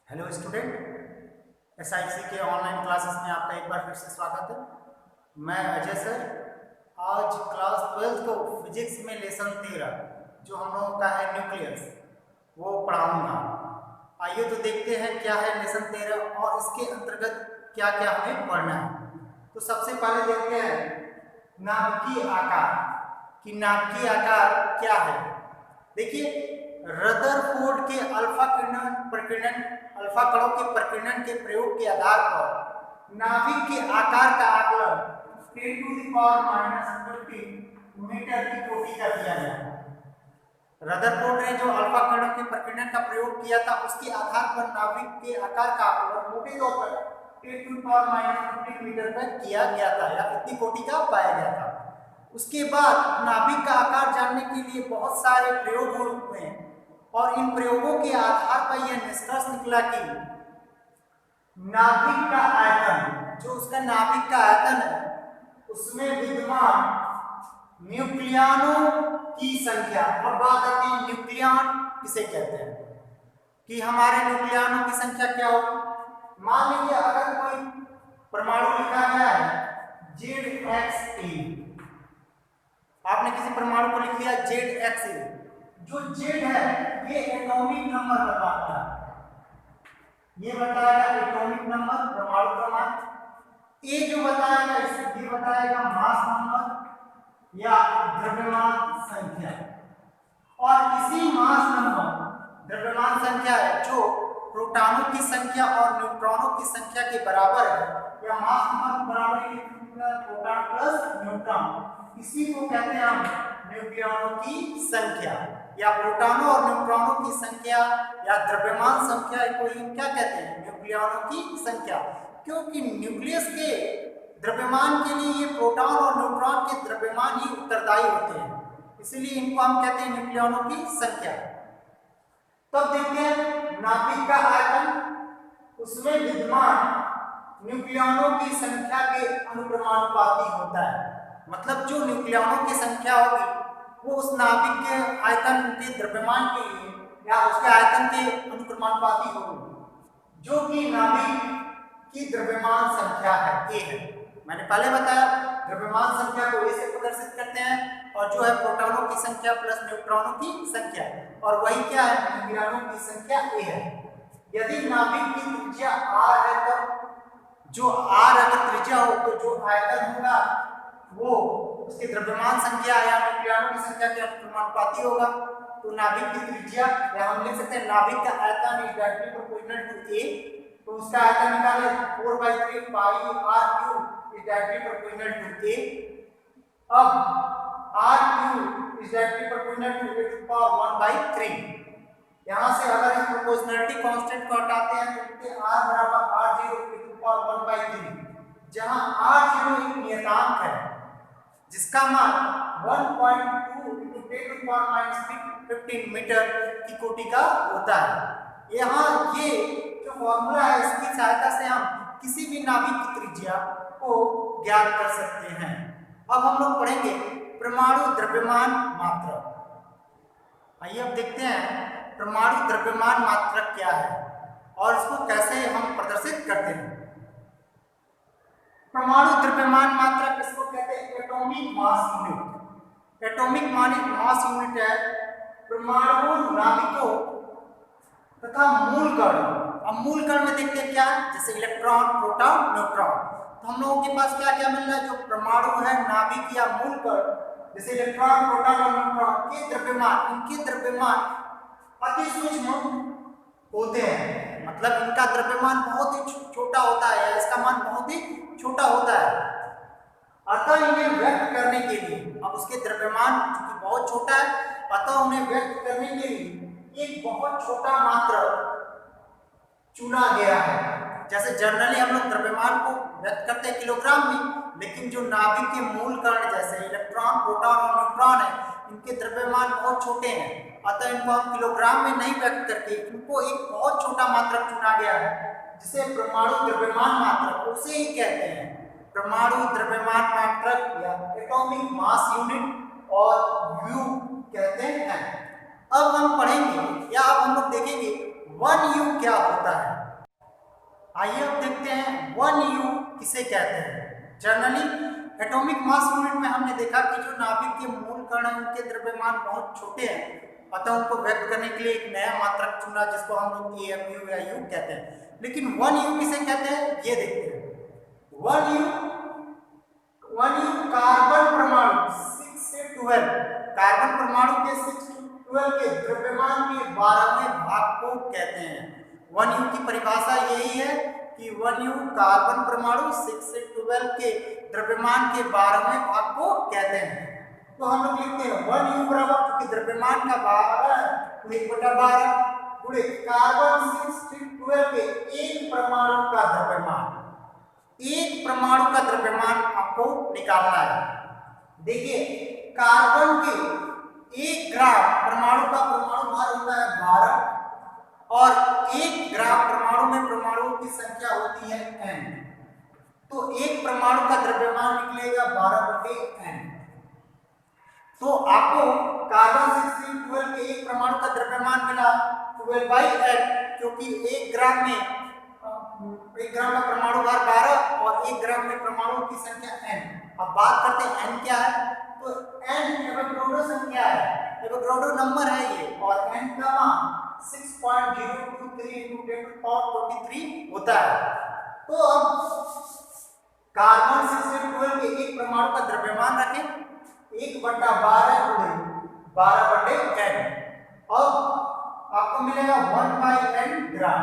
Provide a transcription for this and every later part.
Hello student, SIC के online classes में आपका एक बार फिर से स्वागत है। मैं अजय सर आज क्लास 12 को फिजिक्स में लेसन 13 जो हम लोगों का है न्यूक्लियस वो पढ़ाऊंगा। आइए तो देखते हैं क्या है लेसन 13 और इसके अंतर्गत क्या क्या हमें पढ़ना है। तो सबसे पहले देखते हैं नाभिकीय आकार कि नाभिकीय आकार क्या है। देखिए, रदरफोर्ड के अल्फा कणों के प्रकीर्णन के प्रयोग के आधार पर नाभिक के आकार का आकलन 10⁻⁻15 मीटर की कोटि का किया गया। रदरफोर्ड ने जो अल्फा कणों के प्रकीर्णन का प्रयोग किया था उसके आधार पर नाभिक के आकार का आकलन मोटे तौर पर 10⁻⁻15 मीटर पर किया गया था या इतनी कोटि का पाया गया था। उसके बाद नाभिक का आकार जानने के लिए बहुत सारे प्रयोग हुए और इन प्रयोगों के आधार पर यह निष्कर्ष निकला कि नाभिक का आयतन, जो उसका नाभिक का आयतन है उसमें विद्यमान न्यूक्लियनों की संख्या, और बात आती है न्यूक्लियन किसे कहते हैं कि हमारे न्यूक्लियनों की संख्या क्या होगी। मान लीजिए अगर कोई परमाणु लिखा गया है ZXA, आपने किसी परमाणु को लिख दिया ZXA, जो Z है ये एटॉमिक नंबर बताता है, ये बताएगा एटॉमिक नंबर परमाणु क्रमांक। A जो बताएगा ये बताएगा मास नंबर या द्रव्यमान संख्या, और इसी मास नंबर द्रव्यमान संख्या है जो प्रोटॉनों की संख्या और न्यूट्रॉनों की संख्या के बराबर है, या मास नंबर बराबर प्रोटॉन प्लस न्यूट्रॉन, इसी को कहते हैं हम न्यूक्लियनों की संख्या या प्रोटॉनों और न्यूट्रॉनों की संख्या या द्रव्यमान संख्या को क्या कहते हैं, न्यूक्लियनों की संख्या। क्योंकि न्यूक्लियस के द्रव्यमान के लिए ये प्रोटॉन और न्यूट्रॉन के द्रव्यमान ही उत्तरदायी होते हैं, इसलिए इनको हम कहते हैं न्यूक्लियनों की संख्या। तब देखते हैं नाभिक का आयतन, उसमें विद्यमान न्यूक्लियनों की संख्या के अनुक्रमानुपाती होता है। मतलब जो न्यूक्लियनों की संख्या होगी वो उस नाभिक के आयतन के द्रव्यमान के लिए या उसके आयतन के अनुक्रमानुपाती होगी, जो कि नाभिक की द्रव्यमान संख्या है A है। मैंने पहले बताया द्रव्यमान संख्या को A से प्रदर्शित करते हैं, और जो है प्रोटॉनों की संख्या प्लस न्यूट्रॉनों की संख्या, और वही क्या है न्यूक्लियनों की संख्या A है। यदि नाभिक की त्रिज्या R है तो जो R अगर त्रिज्या हो तो जो आयतन होगा वो उसकी द्रव्यमान संख्या या न्यूक्लियनों की संख्या के अनुपाती होगा। तो नाभिक की त्रिज्या, या हम लिख सकते हैं नाभिक का आयतन is directly proportional to A, तो उसका आयतन निकाले 4/3 pi r³ is directly proportional to A। अब r³ is directly proportional to A to power 1/3। यहां से अगर इस प्रोपोर्शनलिटी कांस्टेंट को हटाते हैं तो लिखते हैं r बराबर r0 टू पावर 1/3, जहां r0 एक नियतांक है जिसका मान 1.2 × 10⁻⁻15 मीटर की कोटि का होता है। यहाँ ये जो फॉर्मूला है इसकी सहायता से हम किसी भी नाभिक की त्रिज्या को ज्ञात कर सकते हैं। अब हम लोग पढ़ेंगे परमाणु द्रव्यमान मात्रक। आइए अब देखते हैं परमाणु द्रव्यमान मात्रक क्या है और इसको कैसे हम प्रदर्शित करते हैं। परमाणु द्रव्यमान मात्रक इसको कहते हैं atomic mass unit. Atomic mass unit है परमाणु, नाभिकों तथा मूल कण। अब मूल कण में देखते हैं क्या, जैसे इलेक्ट्रॉन, प्रोटॉन, न्यूट्रॉन। तो हम लोगों के पास क्या क्या मिल रहा है, जो परमाणु है, नाभिक या मूल कण, जैसे इलेक्ट्रॉन, प्रोटॉन और न्यूट्रॉन के द्रव्यमान, इनके द्रव्यमान अति सूक्ष्म होते हैं। मतलब इनका द्रव्यमान बहुत ही छोटा होता है, इसका मान बहुत ही छोटा होता है। अतः इन्हें व्यक्त करने के लिए, अब उसके द्रव्यमान चूंकि बहुत छोटा है, अतः उन्हें व्यक्त करने के लिए एक बहुत छोटा मात्रक चुना गया है। जैसे जनरली हम लोग द्रव्यमान को व्यक्त करते हैं किलोग्राम में, लेकिन जो नाभिक के मूल कण जैसे इलेक्ट्रॉन, प्रोटॉन और न्यूट्रॉन है, इनके द्रव्यमान बहुत छोटे हैं, अतः इनको हम किलोग्राम में नहीं व्यक्त करके इनको एक बहुत छोटा मात्रक चुना गया है जिसे परमाणु द्रव्यमान मात्रक उसे ही कहते हैं। परमाणु द्रव्यमान मात्रक या एटॉमिक मास यूनिट और U कहते हैं। अब हम पढ़ेंगे या अब हम लोग देखेंगे 1U क्या होता है? आइए अब देखते हैं 1U किसे कहते हैं। जनरली एटॉमिक मास यूनिट में हमने देखा कि जो नाभिक के मूल कण हैं उनके द्रव्यमान बहुत छोटे हैं, अतः उनको व्यक्त करने के लिए एक नया मात्रक चुना जिसको हम लोग AMU या U कहते हैं। लेकिन 1U किसे कहते हैं ये देखते हैं। 1U कार्बन परमाणु 6 से 12, कार्बन परमाणु के 6 से 12 के द्रव्यमान के 12वें भाग को कहते हैं। 1U की परिभाषा यही है कि 1U कार्बन परमाणु 6 से 12 के द्रव्यमान के 12वें भाग को कहते हैं। तो हम लोग लिखते हैं 1U बराबर, क्योंकि द्रव्यमान का 12 तो 1/12 गुणे कार्बन 6 से 12 के एक परमाणु का द्रव्यमान, एक परमाणु का द्रव्यमान आपको निकालना है। देखिए कार्बन के 1 ग्राम परमाणु का परमाणु भार होता है 12 और 1 ग्राम परमाणु में परमाणुओं की संख्या होती है n, तो एक परमाणु का द्रव्यमान निकलेगा 12/n। तो आपको कार्बन 6 से 12 के एक परमाणु का द्रव्यमान मिला 12/n, क्योंकि 1 ग्राम का परमाणु भार 12 और 1 ग्राम में परमाणुओं की संख्या n। अब बात करते हैं n क्या है, तो n एवोगैड्रो संख्या है, एवोगैड्रो नंबर है ये, और n का मान 6.023 × 10⁻23 होता है। तो अब कार्बन 6 से 12 के एक परमाणु का द्रव्यमान रखें 1/12 गुणे 12/n, अब आपको मिलेगा 1/n ग्राम।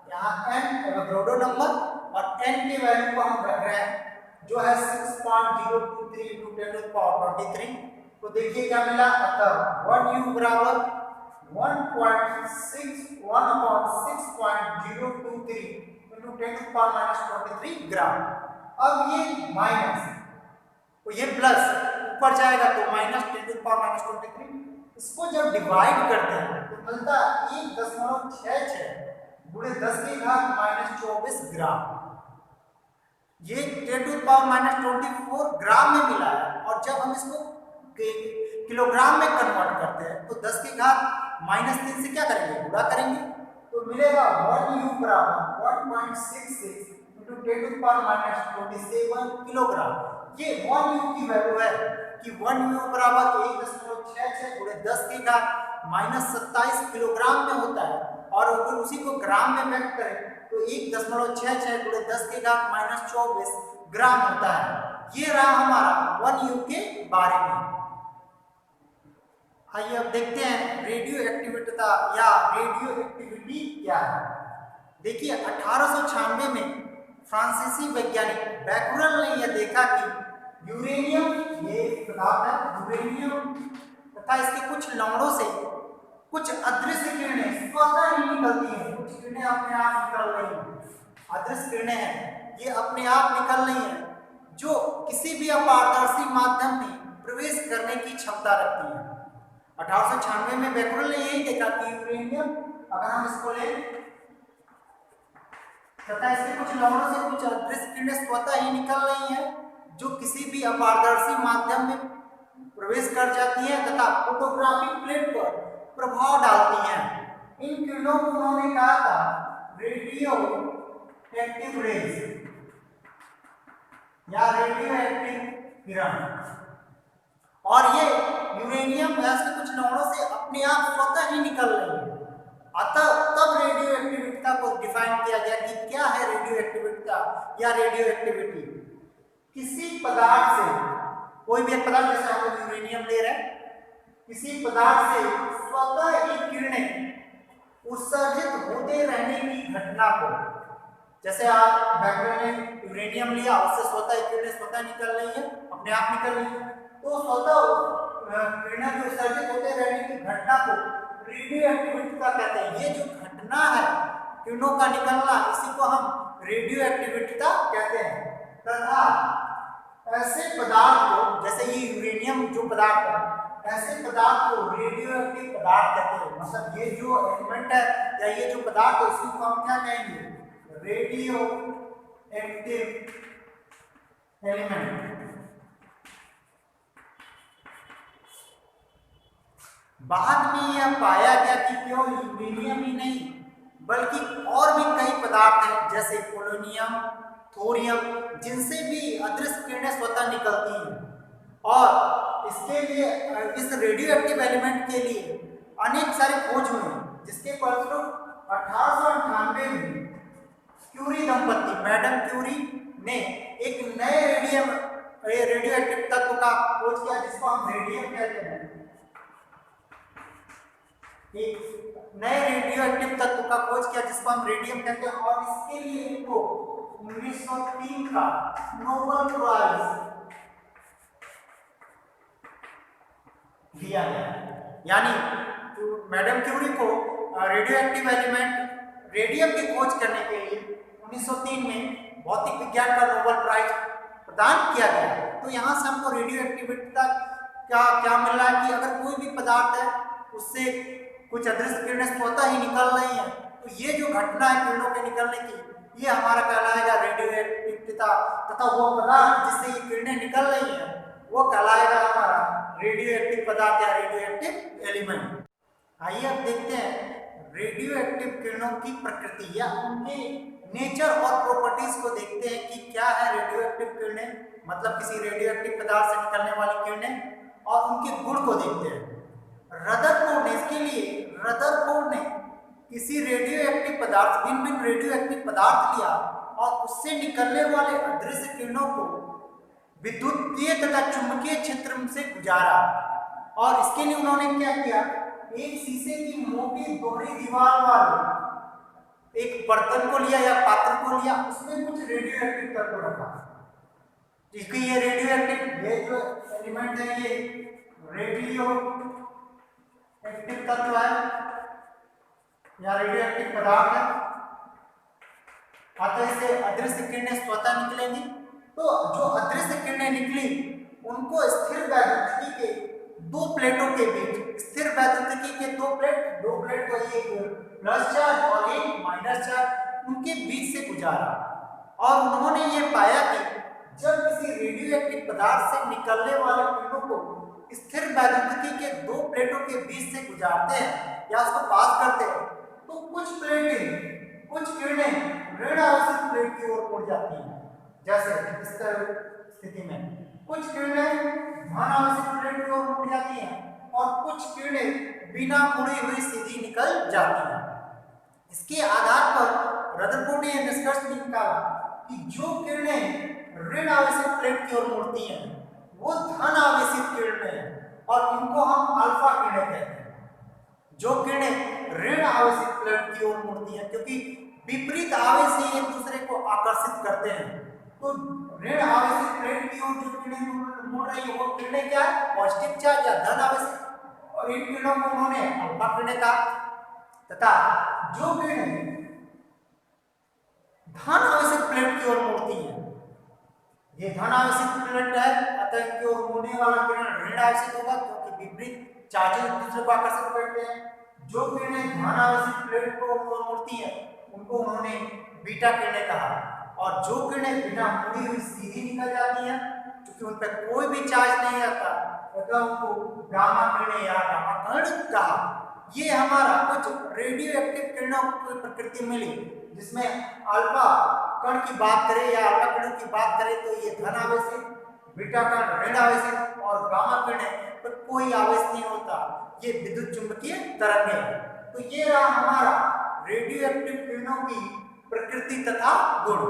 यहाँ n एवोगैड्रो नंबर और n की वैल्यू को हम रख रहे हैं जो है 6.023 × 10⁻23। तो देखिए क्या मिला, अतः 1U बराबर 1.6 × 10⁻23 ग्राम। अब ये माइनस तो ये प्लस ऊपर जाएगा तो -10⁻23, इसको जब डिवाइड करते हैं तो मिलता 1.66 गुणे 10⁻24 ग्राम। ये 10⁻24 ग्राम में मिला है, और जब हम इसको किलोग्राम में कन्वर्ट करते हैं तो 10⁻³ से क्या करेंगे, गुणा करेंगे, तो मिलेगा 1U बराबर 1.66 × 10⁻27 किलोग्राम। ये 1U की वैल्यू है कि 1U बराबर 1.66 गुणे 10⁻27 किलोग्राम में होता है, और अगर उसी को ग्राम में व्यक्त करें तो 1.66 गुणे 10⁻24 ग्राम होता है। ये रहा हमारा 1U के बारे में। आइए अब देखते हैं रेडियो एक्टिविटी या रेडियो एक्टिविटी क्या है। देखिए 1896 में फ्रांसीसी वैज्ञानिक बैकुरेल ने यह देखा कि यूरेनियम, ये पदार्थ है यूरेनियम, तथा इसके कुछ लवणों से कुछ अदृश्य किरणें स्वतः ही निकलती हैं। कुछ किरणें अपने आप निकल रही हैं, अदृश्य किरणें हैं, ये अपने आप निकल रही हैं, जो किसी भी अपारदर्शी माध्यम में प्रवेश करने की क्षमता रखती हैं। 1896 में बैकुरेल ने यही देखा कि यूरेनियम, अगर हम इसको लें तथा इसके कुछ लवणों से कुछ अदृश्य किरणें स्वतः ही निकल रही हैं, जो किसी भी अपारदर्शी माध्यम में प्रवेश कर जाती हैं तथा फोटोग्राफिक प्लेट पर प्रभाव डालती हैं। इन किरणों को उन्होंने कहा था रेडियो एक्टिव रेज या रेडियो एक्टिव किरण, और ये यूरेनियम गैस के कुछ लवणों से अपने आप स्वतः ही निकल रही है। अतः तब रेडियो एक्टिविटी को डिफाइन किया गया कि क्या है रेडियो एक्टिविटी या रेडियो एक्टिविटी। किसी पदार्थ से, कोई भी एक पदार्थ, जैसे हम लोग यूरेनियम ले रहे हैं, किसी पदार्थ से स्वतः ही किरणें उत्सर्जित होते रहने की घटना को, जैसे आप बैकुरेल ने यूरेनियम लिया, उससे स्वतः किरणें स्वतः निकल रही है, अपने आप निकल रही है, तो स्वतः किरणें के उत्सर्जित होते रहने की घटना को रेडियो एक्टिविटी का कहते हैं। ये जो घटना है किरणों का निकलना, इसी को हम रेडियो एक्टिविटी का कहते हैं। तथा ऐसे पदार्थ को, जैसे ये यूरेनियम जो पदार्थ है, ऐसे पदार्थ को रेडियो एक्टिव पदार्थ कहते हैं। मतलब ये जो एलिमेंट है या ये जो पदार्थ है, इसी को हम क्या कहेंगे, रेडियो एक्टिव एलिमेंट। बाद में यह पाया गया कि केवल यूरेनियम ही नहीं बल्कि और भी कई पदार्थ हैं जैसे पोलोनियम, थोरियम, जिनसे भी अदृश्य किरणें स्वतः निकलती हैं। और इसके लिए इस रेडियो एक्टिव एलिमेंट के लिए अनेक सारे खोज हुए हैं, जिसके फलस्वरूप 1898 में क्यूरी दंपति, मैडम क्यूरी ने एक नए रेडियो एक्टिव तत्व का खोज किया जिसको हम रेडियम कहते हैं। एक नए रेडियो एक्टिव तत्व का खोज किया जिसको हम रेडियम कहते हैं, और इसके लिए इनको 1903 का नोबेल प्राइज दिया गया। यानी तो मैडम क्यूरी को रेडियो एक्टिव एलिमेंट रेडियम की खोज करने के लिए 1903 में भौतिक विज्ञान का नोबेल प्राइज प्रदान किया गया। तो यहाँ से हमको रेडियो एक्टिविटी का क्या मिल रहा है कि अगर कोई भी पदार्थ है उससे कुछ अदृश्य किरणें स्वतः ही निकल रही हैं, तो ये जो घटना है किरणों के निकलने की, ये हमारा कहलाएगा रेडियो एक्टिविटी, तथा वो पदार्थ जिससे ये किरणें निकल रही हैं वो कहलाएगा हमारा रेडियो एक्टिव पदार्थ या रेडियो एक्टिव एलिमेंट। आइए अब देखते हैं रेडियो एक्टिव किरणों की प्रकृति या उनके नेचर और प्रॉपर्टीज को देखते हैं कि क्या है रेडियो एक्टिव किरणें, मतलब किसी रेडियो एक्टिव पदार्थ से निकलने वाली किरणें, और उनके गुण को देखते हैं। रदरफोर्ड ने इसके लिए किसी रेडियो एक्टिव पदार्थ, भिन्न भिन्न रेडियो एक्टिव पदार्थ लिया और उससे निकलने वाले अदृश्य किरणों को विद्युतीय तथा चुंबकीय क्षेत्र से गुजारा। और इसके लिए उन्होंने क्या किया, एक शीशे की मोटी दोहरी दीवार वाले एक बर्तन को लिया या पात्र को लिया, उसमें कुछ रेडियो एक्टिव तत्व रखा। क्योंकि ये रेडियो एक्टिव, ये जो एलिमेंट है ये रेडियो एक्टिव तत्व है या रेडियो एक्टिव पदार्थ है, अतः इससे अदृश्य किरणें स्वतः निकलेंगी। तो जो अदृश्य किरणें निकली उनको स्थिर वैद्युतिकी के दो प्लेटों के बीच, स्थिर वैद्युतिकी के दो प्लेट को एक प्लस चार्ज और एक माइनस चार्ज, उनके बीच से गुजारा। और उन्होंने ये पाया कि जब किसी रेडियो एक्टिव पदार्थ से निकलने वाले किरणों को स्थिर वैद्युतिकी के दो प्लेटों के बीच से गुजारते हैं या उसको पास करते हैं, तो कुछ किरणें ऋण आवेशित प्लेट की ओर मुड़ जाती हैं। जैसे इस स्थिति में कुछ किरणें धन आवेशित प्लेट की ओर मुड़ जाती हैं और कुछ किरणें बिना मुड़ी हुई सीधी निकल जाती हैं। इसके आधार पर रदरफोर्ड ने निष्कर्ष निकाला कि जो किरणें ऋण आवेशित प्लेट की ओर मुड़ती हैं वो धन आवेशित किरणें हैं और इनको हम अल्फा किरणें कहते हैं। जो किरणें ऋण आवेशित प्लेट की ओर मुड़ती हैं, क्योंकि विपरीत आवेश ही एक दूसरे को आकर्षित करते हैं, तो ऋण आवेशित प्लेट की ओर जो किरणें मुड़ रही है वो किरणें क्या है, पॉजिटिव चार्ज या धन आवेशित, और इन किरणों को उन्होंने अल्फा किरणें कहा। तथा जो किरणें धन आवेशित प्लेट की ओर मुड़ती है, ये धन आवेशित प्लेट है, अतः इनकी ओर मुड़ने वाला किरण ऋण आवेशित होगा, क्योंकि विपरीत चार्ज एक दूसरे को आकर्षित करते हैं। जो किरणें धन आवेशित प्लेट को मुड़ती हैं उनको उन्होंने बीटा किरणें कहा, और जो किरणें बिना मुड़ी हुई सीधी निकल जाती हैं, क्योंकि उन पर कोई भी चार्ज नहीं आता, अतः उनको गामा किरणें या गामा कण कहा। ये हमारा कुछ रेडियो एक्टिव किरणों की प्रकृति मिली, जिसमें अल्फा कण की बात करें या अल्फा किरणों की बात करें तो ये धन आवेशित, बीटा कण ऋण आवेशित, और गामा किरणें पर कोई आवेश नहीं होता, ये विद्युत चुंबकीय तरंगें हैं। तो ये रहा हमारा रेडियो एक्टिव किरणों की प्रकृति तथा गुण।